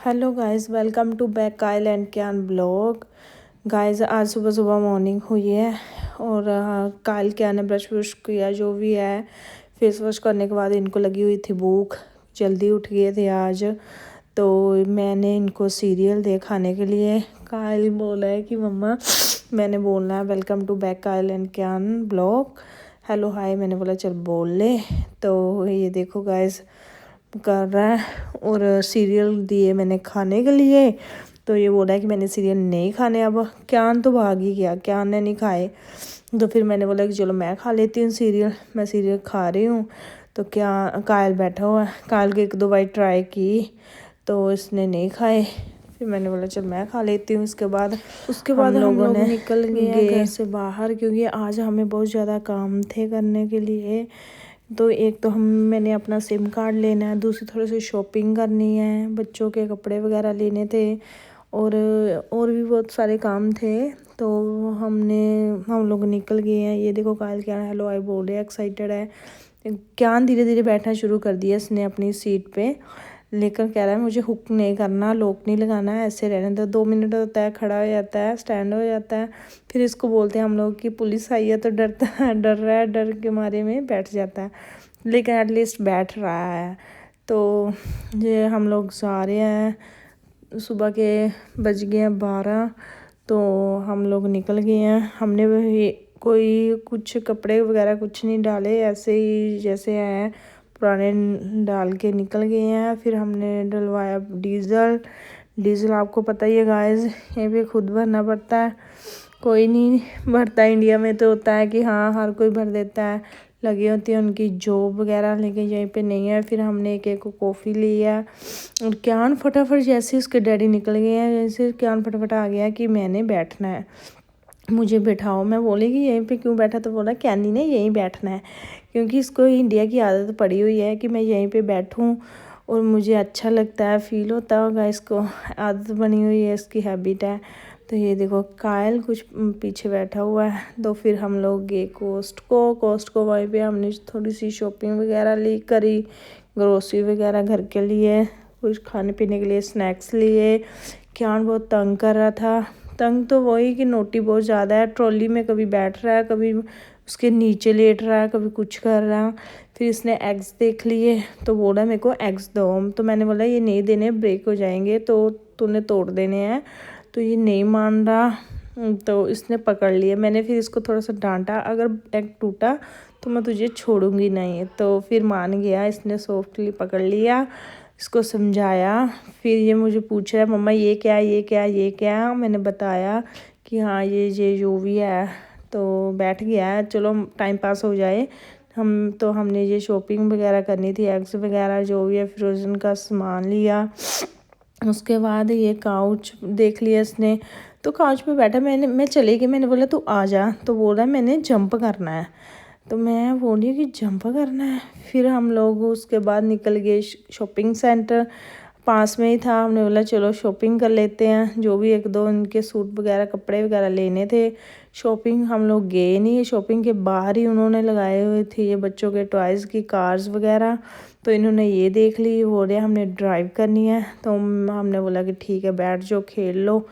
Hello guys, welcome to back कायल and क्यान blog. Guys आज सुबह सुबह मॉर्निंग हुई है और कायल क्यान ने ब्रश व्रश किया जो भी है। फेस वॉश करने के बाद इनको लगी हुई थी भूख, जल्दी उठ गए थे आज। तो मैंने इनको सीरियल दे खाने के लिए। कायल बोला है कि मम्मा मैंने बोलना है वेलकम टू बैक कायल एंड क्यान ब्लॉग, हेलो हाय। मैंने बोला चल बोल ले। तो ये देखो गाइस कर रहा है और सीरियल दिए मैंने खाने के लिए। तो ये बोल रहा है कि मैंने सीरियल नहीं खाने। अब क्यान तो भाग ही गया, क्यान ने नहीं खाए। तो फिर मैंने बोला कि चलो मैं खा लेती हूँ सीरियल। मैं सीरियल खा रही हूँ तो क्या कायल बैठा हुआ है। कायल के एक दो बार ट्राई की तो इसने नहीं खाए। फिर मैंने बोला चल मैं खा लेती हूँ। उसके बाद हम लोग निकल गए हैं घर से बाहर, क्योंकि आज हमें बहुत ज़्यादा काम थे करने के लिए। तो एक तो मैंने अपना सिम कार्ड लेना है, दूसरी थोड़ी सी शॉपिंग करनी है, बच्चों के कपड़े वगैरह लेने थे और भी बहुत सारे काम थे। तो हम लोग निकल गए हैं। ये देखो कायल क्या हेलो आई बोल रहे हैं, एक्साइटेड है। क्यान धीरे धीरे बैठना शुरू कर दिया इसने अपनी सीट पे, लेकर कह रहा है मुझे हुक नहीं करना, लॉक नहीं लगाना है, ऐसे रहने दो। 2 मिनट होता है, खड़ा हो जाता है, स्टैंड हो जाता है। फिर इसको बोलते हैं हम लोग कि पुलिस आई है तो डरता है, डर रहा है, डर के मारे में बैठ जाता है, लेकिन एटलीस्ट बैठ रहा है। तो ये हम लोग जा रहे हैं। सुबह के बज गए हैं 12। तो हम लोग निकल गए हैं। हमने कोई कुछ कपड़े वगैरह कुछ नहीं डाले, ऐसे ही जैसे हैं पुराने डाल के निकल गए हैं। फिर हमने डलवाया डीज़ल। डीज़ल आपको पता ही है गाइस, ये भी खुद भरना पड़ता है, कोई नहीं भरता। इंडिया में तो होता है कि हाँ हर कोई भर देता है, लगी होती है उनकी जॉब वगैरह, लेकिन यहीं पे नहीं है। फिर हमने एक को कॉफ़ी लिया और क्यान फटाफट जैसे उसके डैडी निकल गए हैं, जैसे क्यान फटाफट आ गया कि मैंने बैठना है, मुझे बैठाओ। मैं बोली कि यहीं पे क्यों बैठा, तो बोला क्यानी ने यहीं बैठना है, क्योंकि इसको इंडिया की आदत पड़ी हुई है कि मैं यहीं पे बैठूं और मुझे अच्छा लगता है, फील होता होगा इसको, आदत बनी हुई है, इसकी हैबिट है। तो ये देखो कायल कुछ पीछे बैठा हुआ है। तो फिर हम लोग गए कोस्ट को वहीं पे हमने थोड़ी सी शॉपिंग वगैरह करी, ग्रोसरी वगैरह घर के लिए, कुछ खाने पीने के लिए स्नैक्स लिए। क्यान बहुत तंग कर रहा था। तंग तो वही कि नोटी बहुत ज़्यादा है, ट्रॉली में कभी बैठ रहा है, कभी उसके नीचे लेट रहा है, कभी कुछ कर रहा है। फिर इसने एग्स देख लिए तो बोला मेरे को एग्स दो। तो मैंने बोला ये नहीं देने, ब्रेक हो जाएंगे, तो तूने तोड़ देने हैं। तो ये नहीं मान रहा, तो इसने पकड़ लिया। मैंने फिर इसको थोड़ा सा डांटा, अगर एग टूटा तो मैं तुझे छोड़ूंगी नहीं। तो फिर मान गया, इसने सॉफ्टली पकड़ लिया, इसको समझाया। फिर ये मुझे पूछ रहा है मम्मा ये क्या ये क्या ये क्या। मैंने बताया कि हाँ ये जो भी है। तो बैठ गया है, चलो टाइम पास हो जाए। हमने ये शॉपिंग वगैरह करनी थी, एग्स वगैरह जो भी है फ्रोज़न का सामान लिया। उसके बाद ये काउच देख लिया इसने, तो काउच पे बैठा। मैं चली गई, मैंने बोला तू आ जा, तो बोल रहा है मैंने जंप करना है। तो मैं बोली कि जंप करना है। फिर हम लोग उसके बाद निकल गए शॉपिंग सेंटर, पास में ही था। हमने बोला चलो शॉपिंग कर लेते हैं, जो भी एक दो इनके सूट वगैरह कपड़े वगैरह लेने थे। शॉपिंग हम लोग गए नहीं, शॉपिंग के बाहर ही उन्होंने लगाए हुए थे ये बच्चों के टॉयज़ की कार्स वगैरह। तो इन्होंने ये देख ली, बोल रहे हमने ड्राइव करनी है। तो हमने बोला कि ठीक है बैठ जाओ खेल लो।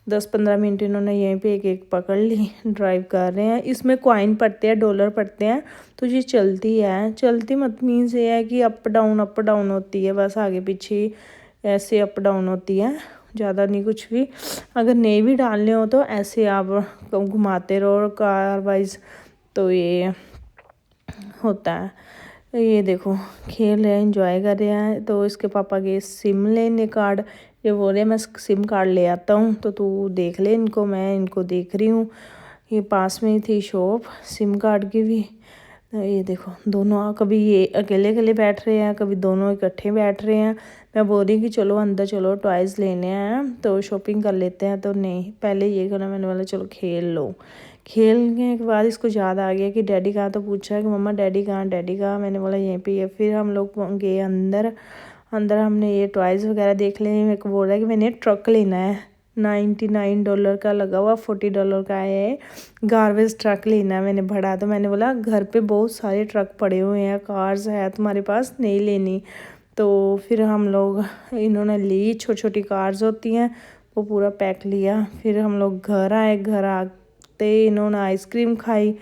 10-15 मिनट इन्होंने यहीं पे एक एक पकड़ ली, ड्राइव कर रहे हैं। इसमें कॉइन पड़ते हैं, डॉलर पड़ते हैं, तो ये चलती है। चलती मत मीन्स ये है कि अप डाउन होती है, बस आगे पीछे ऐसे अप डाउन होती है, ज़्यादा नहीं कुछ भी। अगर नहीं भी डालने हो तो ऐसे आप घुमाते रहो कार वाइज, तो ये होता है। ये देखो खेल रहे हैं, एंजॉय कर रहे हैं। तो इसके पापा के सिम लेने कार्ड, ये बोल रहे हैं मैं सिम कार्ड ले आता हूँ तो तू देख ले इनको, मैं इनको देख रही हूँ। ये पास में ही थी शॉप सिम कार्ड की भी। तो ये देखो दोनों, कभी ये अकेले अकेले बैठ रहे हैं, कभी दोनों इकट्ठे बैठ रहे हैं। मैं बोल रही कि चलो अंदर चलो, टॉयज़ लेने हैं तो शॉपिंग कर लेते हैं। तो नहीं, पहले ये करना। मैंने बोला चलो खेल लो। खेलने के बाद इसको याद आ गया कि डैडी कहाँ, तो पूछा कि मम्मा डैडी कहाँ, डैडी कहाँ। मैंने बोला यहीं पे है। फिर हम लोग गए अंदर। अंदर हमने ये टॉयज़ वगैरह देख लिए। मेरे को बोल रहा है कि मैंने ट्रक लेना है, $99 का लगा हुआ, $40 का है, गार्बेज ट्रक लेना है। मैंने बढ़ा, तो मैंने बोला घर पे बहुत सारे ट्रक पड़े हुए हैं, कार्स है, तुम्हारे पास नहीं लेनी। तो फिर हम लोग इन्होंने ली, छोटी छोटी कार्स होती हैं, वो पूरा पैक लिया। फिर हम लोग घर आए, घर आते इन्होंने आइसक्रीम खाई,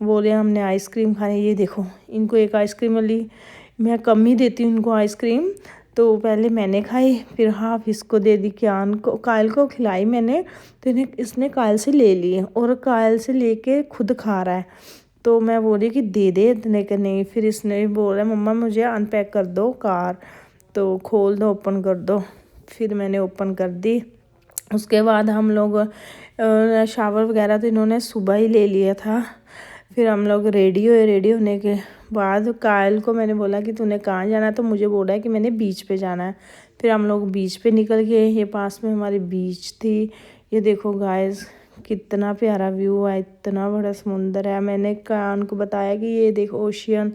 बोले हमने आइसक्रीम खानी। ये देखो इनको एक आइसक्रीम वाली, मैं कम ही देती हूँ इनको आइसक्रीम, तो पहले मैंने खाई, फिर हाफ इसको दे दी, कियान को, कायल को खिलाई मैंने, तो इसने कायल से ले ली और कायल से लेके खुद खा रहा है। तो मैं बोली कि दे दे, लेकिन नहीं, फिर इसने बोल रहा है मम्मा मुझे अनपैक कर दो कार, तो खोल दो, ओपन कर दो। फिर मैंने ओपन कर दी। उसके बाद हम लोग शावर वगैरह तो इन्होंने सुबह ही ले लिया था। फिर हम लोग रेडी हुए, रेडी होने के बाद कायल को मैंने बोला कि तूने कहाँ जाना है, तो मुझे बोला है कि मैंने बीच पे जाना है। फिर हम लोग बीच पे निकल गए, ये पास में हमारी बीच थी। ये देखो गाइस कितना प्यारा व्यू है, इतना बड़ा समुंदर है। मैंने कान को बताया कि ये देखो ओशियन,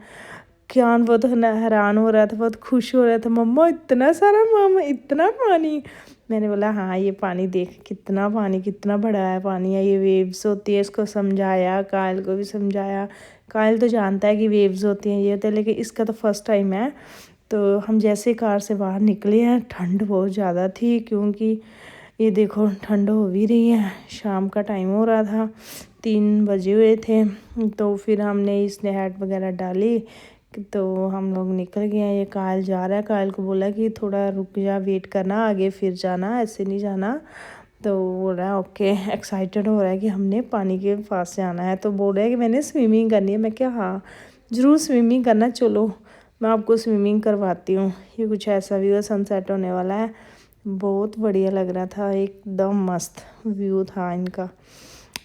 कियान बहुत हैरान हो रहा था, बहुत खुश हो रहा था, मम्मा इतना सारा, मामा इतना पानी। मैंने बोला हाँ ये पानी देख कितना पानी, कितना बड़ा है पानी है, ये वेव्स होती है। इसको समझाया, कायल को भी समझाया। कायल तो जानता है कि वेव्स होती हैं, ये होता है, लेकिन इसका तो फर्स्ट टाइम है। तो हम जैसे कार से बाहर निकले हैं, ठंड बहुत ज़्यादा थी, क्योंकि ये देखो ठंड हो भी रही है, शाम का टाइम हो रहा था, 3 बजे हुए थे। तो फिर हमने इसने हैट वगैरह डाली, तो हम लोग निकल गए हैं। ये कायल जा रहा है, कायल को बोला कि थोड़ा रुक जा, वेट करना, आगे फिर जाना, ऐसे नहीं जाना। तो बोल रहा है ओके, एक्साइटेड हो रहा है कि हमने पानी के पास जाना है। तो बोल रहा है कि मैंने स्विमिंग करनी है। मैं क्या हाँ ज़रूर स्विमिंग करना, चलो मैं आपको स्विमिंग करवाती हूँ। ये कुछ ऐसा व्यू है, सनसेट होने वाला है, बहुत बढ़िया लग रहा था, एकदम मस्त व्यू था इनका।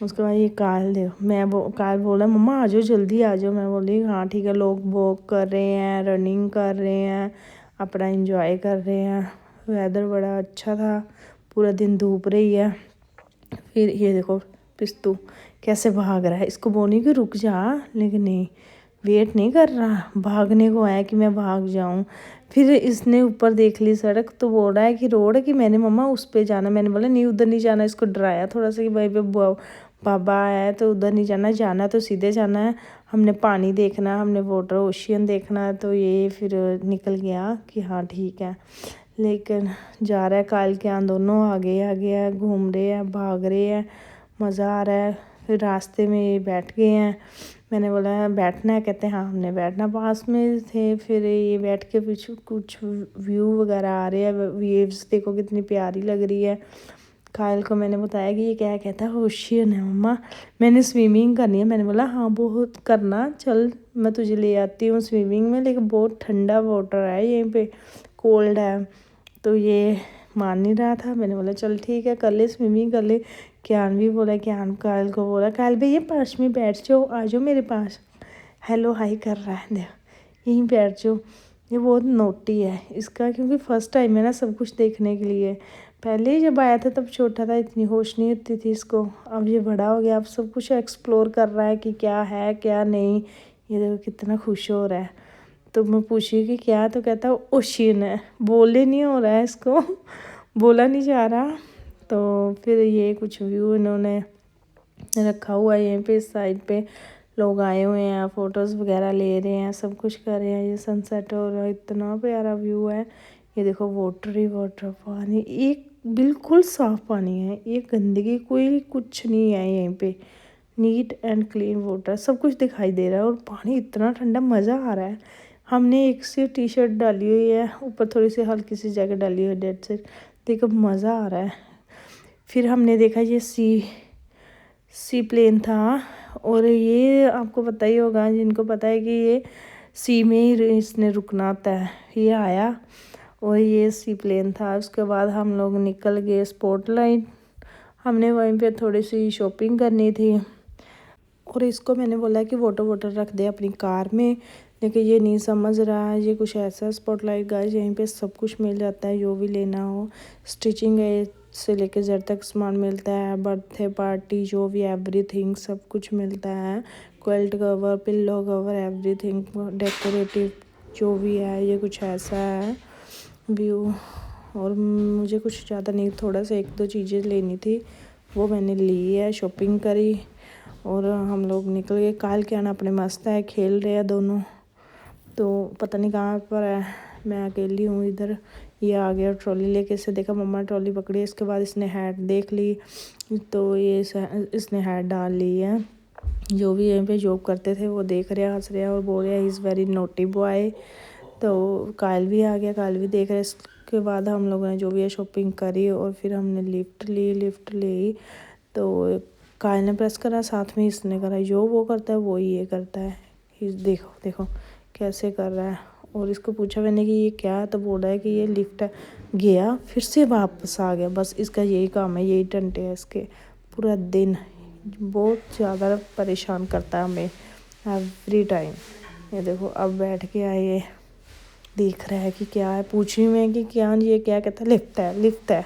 उसके बाद ये कायल दे, कायल बोला मम्मा आ जाओ जल्दी आ जाओ। मैं बोली हाँ ठीक है। लोग वॉक कर रहे हैं, रनिंग कर रहे हैं, अपना एंजॉय कर रहे हैं। वेदर बड़ा अच्छा था, पूरा दिन धूप रही है। फिर ये देखो पिस्तू कैसे भाग रहा है, इसको बोली कि रुक जा, लेकिन नहीं, वेट नहीं कर रहा, भागने को आया कि मैं भाग जाऊं। फिर इसने ऊपर देख ली सड़क, तो बोल रहा है कि रोड है कि मैंने मम्मा उस पे जाना। मैंने बोला नहीं उधर नहीं जाना, इसको डराया थोड़ा सा कि भाई पे बाबा है तो उधर नहीं जाना, जाना तो सीधे जाना है, हमने पानी देखना, हमने वाटर ओशियन देखना है। तो ये फिर निकल गया कि हाँ ठीक है, लेकिन जा रहा है कायल के यहाँ, दोनों आगे आगे है, घूम रहे हैं, भाग रहे हैं, मज़ा आ रहा है। फिर रास्ते में ये बैठ गए हैं, मैंने बोला बैठना है, कहते हैं हाँ हमने बैठना, पास में थे। फिर ये बैठ के पीछे कुछ व्यू वगैरह आ रहे हैं, वेव्स देखो कितनी प्यारी लग रही है। कायल को मैंने बताया कि ये क्या कहता है ओशियन है मम्मा, मैंने स्विमिंग करनी है। मैंने बोला हाँ बहुत करना, चल मैं तुझे ले आती हूँ स्विमिंग में, लेकिन बहुत ठंडा वाटर है यहीं पे, कोल्ड है। तो ये मान नहीं रहा था। मैंने बोला चल ठीक है कर ले स्विमिंग कर ले। कियान भी बोला, कियान कायल को बोला कायल भाई ये पास में बैठ जाओ, आ जाओ मेरे पास, हेलो हाई कर रहा है, देख यहीं बैठ जाओ। ये बहुत नोटी है इसका, क्योंकि फ़र्स्ट टाइम है ना सब कुछ देखने के लिए। पहले ही जब आया था तब छोटा था, इतनी होश नहीं होती थी इसको, अब ये बड़ा हो गया, अब सब कुछ एक्सप्लोर कर रहा है कि क्या है क्या नहीं। ये देखो कितना खुश हो रहा है। तो मैं पूछी कि क्या, तो कहता ओशियन है, बोले नहीं हो रहा है इसको बोला नहीं जा रहा। तो फिर ये कुछ व्यू इन्होंने रखा हुआ है यहीं पे, इस साइड पे लोग आए हुए हैं, फ़ोटोज़ वगैरह ले रहे हैं, सब कुछ कर रहे हैं। ये सनसेट हो रहा है, इतना प्यारा व्यू है। ये देखो वाटर ही वाटर, पानी एक बिल्कुल साफ़ पानी है, ये गंदगी कोई कुछ नहीं है यहीं पे, नीट एंड क्लीन वाटर, सब कुछ दिखाई दे रहा है। और पानी इतना ठंडा, मज़ा आ रहा है। हमने एक सी टी शर्ट डाली हुई है, ऊपर थोड़ी सी हल्की सी जैकेट डाली हुई है, डेट से देखो मज़ा आ रहा है। फिर हमने देखा ये सी प्लेन था, और ये आपको पता ही होगा, जिनको पता है कि ये सी में ही इसने रुकना होता है। ये आया और ये सी प्लेन था। उसके बाद हम लोग निकल गए स्पॉटलाइट, हमने वहीं पे थोड़ी सी शॉपिंग करनी थी। और इसको मैंने बोला कि वाटर रख दे अपनी कार में, लेकिन ये नहीं समझ रहा है। ये कुछ ऐसा स्पॉटलाइट गाइस, यहीं पे सब कुछ मिल जाता है, जो भी लेना हो, स्टिचिंग से लेके जेड तक सामान मिलता है, बर्थडे पार्टी जो भी, एवरीथिंग सब कुछ मिलता है। Quilt cover, pillow cover, everything decorative जो भी है, ये कुछ ऐसा है व्यू। और मुझे कुछ ज़्यादा नहीं, थोड़ा सा 1-2 चीज़ें लेनी थी, वो मैंने ली है, शॉपिंग करी और हम लोग निकल गए। कायल के आना अपने मस्त है, खेल रहे हैं दोनों, तो पता नहीं कहाँ पर है, मैं अकेली हूँ इधर। ये आ गया ट्रॉली लेके, इससे देखा मम्मा ट्रॉली पकड़ी, इसके बाद इसने हैट देख ली तो ये इसने हैट डाल ली है। जो भी यहीं पे जॉब करते थे वो देख रहे हंस रहे और बोल रहे इज़ वेरी नोटी बॉय। तो कायल भी आ गया, कायल भी देख रहे। इसके बाद हम लोगों ने जो भी है शॉपिंग करी और फिर हमने लिफ्ट ली तो कायल ने प्रेस करा, साथ में इसने करा। जो वो करता है वो ये करता है। देखो देखो कैसे कर रहा है। और इसको पूछा मैंने कि ये क्या है, तो बोल रहा है कि ये लिफ्ट है। गया फिर से वापस आ गया, बस इसका यही काम है, यही टंटे है इसके पूरा दिन। बहुत ज़्यादा परेशान करता है हमें एवरी टाइम। ये देखो अब बैठ के आए, देख रहा है कि क्या है। पूछ रही मैं कि क्या ये क्या, कहता है लिफ्ट है।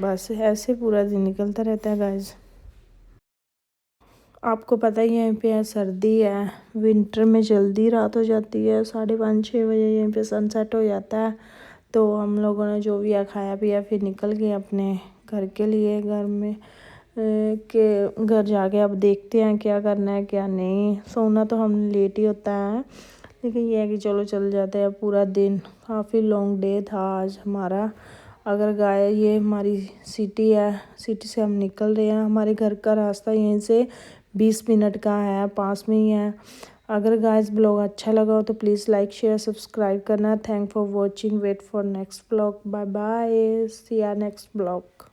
बस ऐसे पूरा दिन निकलता रहता है गाइस। आपको पता ही है यहाँ पे सर्दी है, विंटर में जल्दी रात हो जाती है, 5:30-6 बजे यहाँ पे सनसेट हो जाता है। तो हम लोगों ने जो भी है खाया पिया, फिर निकल गए अपने घर के लिए। घर में के घर जाके अब देखते हैं क्या करना है क्या नहीं। सोना तो हम लेट ही होता है, लेकिन ये है कि चलो चल जाते हैं। पूरा दिन काफ़ी लॉन्ग डे था आज हमारा। अगर गाय ये हमारी सिटी है, सिटी से हम निकल रहे हैं। हमारे घर का रास्ता यहीं से 20 मिनट का है, पास में ही है। अगर गाइस ब्लॉग अच्छा लगा हो तो प्लीज़ लाइक शेयर सब्सक्राइब करना। Thank for watching, wait for next blog. Bye bye, see ya next blog.